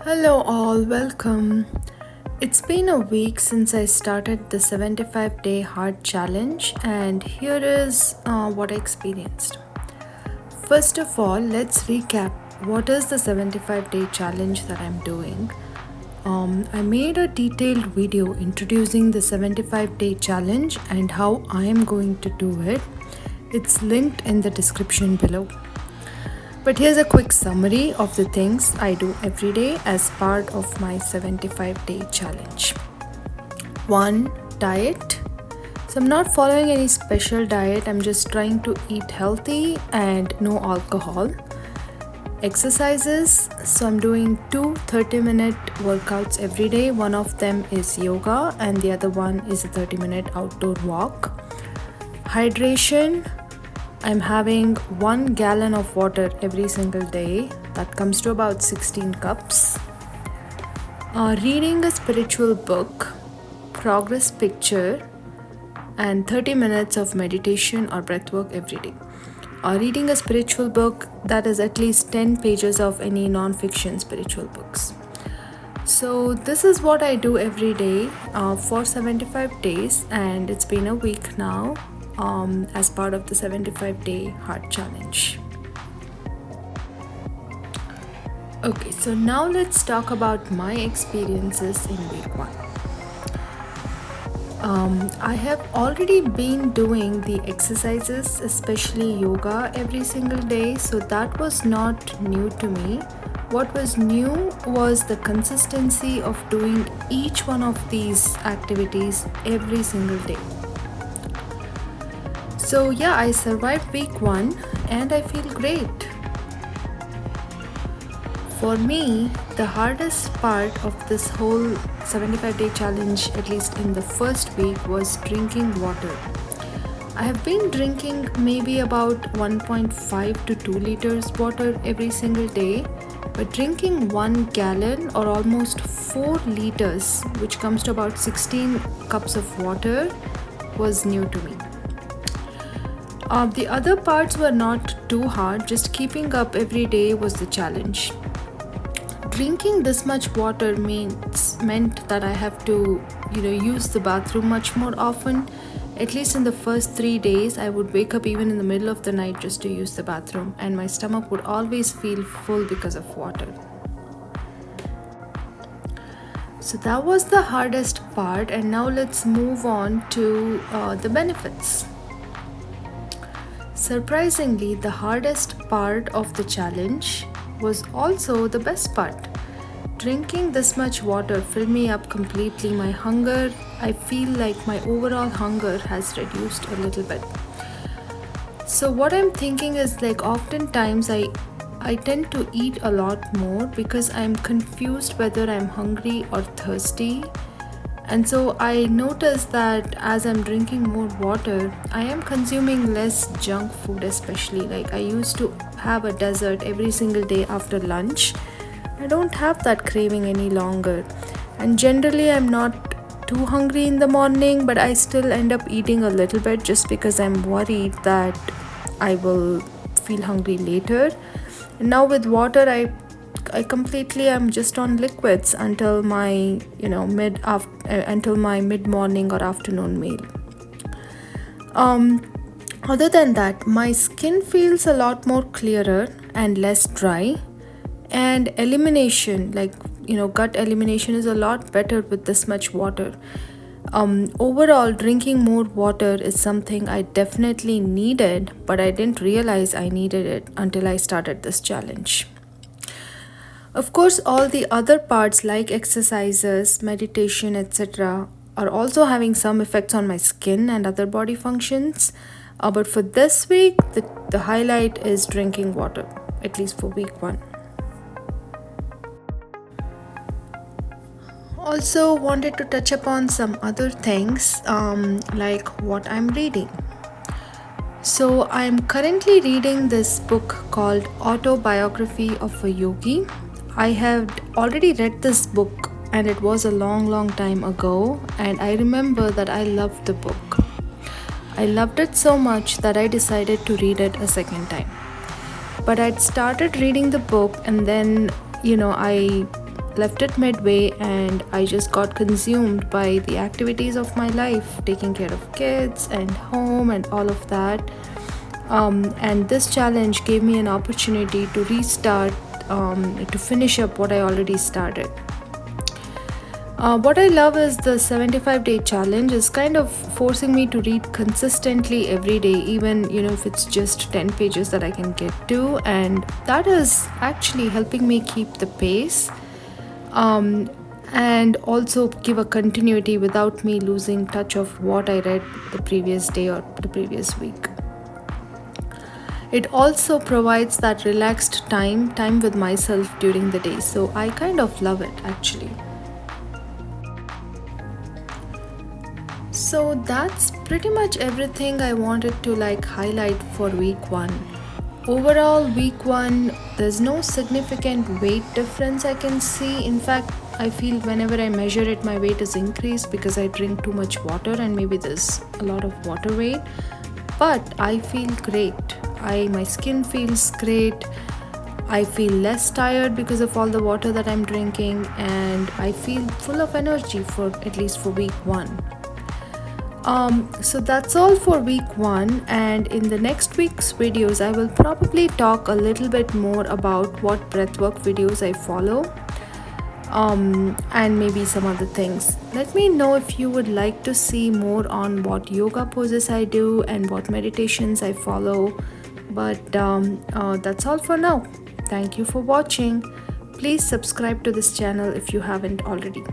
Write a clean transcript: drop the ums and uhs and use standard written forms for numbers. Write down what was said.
Hello, all, welcome. It's been a week since I started the 75-day heart challenge, and here is what I experienced. First of all, let's recap what is the 75-day challenge that I'm doing. I made a detailed video introducing the 75-day challenge and how I am going to do it. It's linked in the description below. But here's a quick summary of the things I do every day as part of my 75-day challenge. 1. Diet. So I'm not following any special diet, I'm just trying to eat healthy and no alcohol. Exercises. So I'm doing two 30-minute workouts every day. One of them is yoga and the other one is a 30-minute outdoor walk. Hydration. I'm having 1 gallon of water every single day. That comes to about 16 cups. Reading a spiritual book, progress picture, and 30 minutes of meditation or breathwork every day. Reading a spiritual book, that is at least 10 pages of any non-fiction spiritual books. So this is what I do every day for 75 days, and it's been a week now. As part of the 75-day heart challenge. Okay, so now let's talk about my experiences in week 1. I have already been doing the exercises, especially yoga, every single day, so that was not new to me. What was new was the consistency of doing each one of these activities every single day. So yeah, I survived week 1 and I feel great. For me, the hardest part of this whole 75-day challenge, at least in the first week, was drinking water. I have been drinking maybe about 1.5 to 2 liters water every single day, but drinking 1 gallon or almost 4 liters, which comes to about 16 cups of water, was new to me. The other parts were not too hard, just keeping up every day was the challenge. Drinking this much water meant that I have to, use the bathroom much more often. At least in the first 3 days, I would wake up even in the middle of the night just to use the bathroom, and my stomach would always feel full because of water. So that was the hardest part, and now let's move on to the benefits. Surprisingly, the hardest part of the challenge was also the best part. Drinking this much water filled me up completely. My hunger, I feel like my overall hunger has reduced a little bit. So what I'm thinking is, like, oftentimes I tend to eat a lot more because I'm confused whether I'm hungry or thirsty. And so I noticed that as I'm drinking more water, I am consuming less junk food, especially. Like, I used to have a dessert every single day after lunch. I don't have that craving any longer. And generally, I'm not too hungry in the morning, but I still end up eating a little bit just because I'm worried that I will feel hungry later. And now with water, I completely am just on liquids until my mid morning or afternoon meal. Other than that, my skin feels a lot more clearer and less dry, and elimination, gut elimination, is a lot better with this much water. Overall, drinking more water is something I definitely needed, but I didn't realize I needed it until I started this challenge. Of course, all the other parts like exercises, meditation, etc. are also having some effects on my skin and other body functions. But for this week, the highlight is drinking water, at least for week 1. Also wanted to touch upon some other things like what I'm reading. So I'm currently reading this book called Autobiography of a Yogi. I have already read this book and it was a long time ago, and I remember that I loved the book. I loved it so much that I decided to read it a second time. But I'd started reading the book and then, I left it midway and I just got consumed by the activities of my life, taking care of kids and home and all of that. And this challenge gave me an opportunity to restart, to finish up what I already started. What I love is the 75-day challenge is kind of forcing me to read consistently every day, even if it's just 10 pages that I can get to, and that is actually helping me keep the pace, and also give a continuity without me losing touch of what I read the previous day or the previous week. It also provides that relaxed time with myself during the day, so I kind of love it actually. So that's pretty much everything I wanted to highlight for week 1. Overall, week 1, there's no significant weight difference I can see. In fact, I feel whenever I measure it, my weight is increased because I drink too much water and maybe there's a lot of water weight. But I feel great. My skin feels great. I feel less tired because of all the water that I'm drinking, and I feel full of energy for at least for week 1. So that's all for week 1, and in the next week's videos I will probably talk a little bit more about what breathwork videos I follow, and maybe some other things. Let me know if you would like to see more on what yoga poses I do and what meditations I follow. But that's all for now. Thank you for watching. Please subscribe to this channel if you haven't already.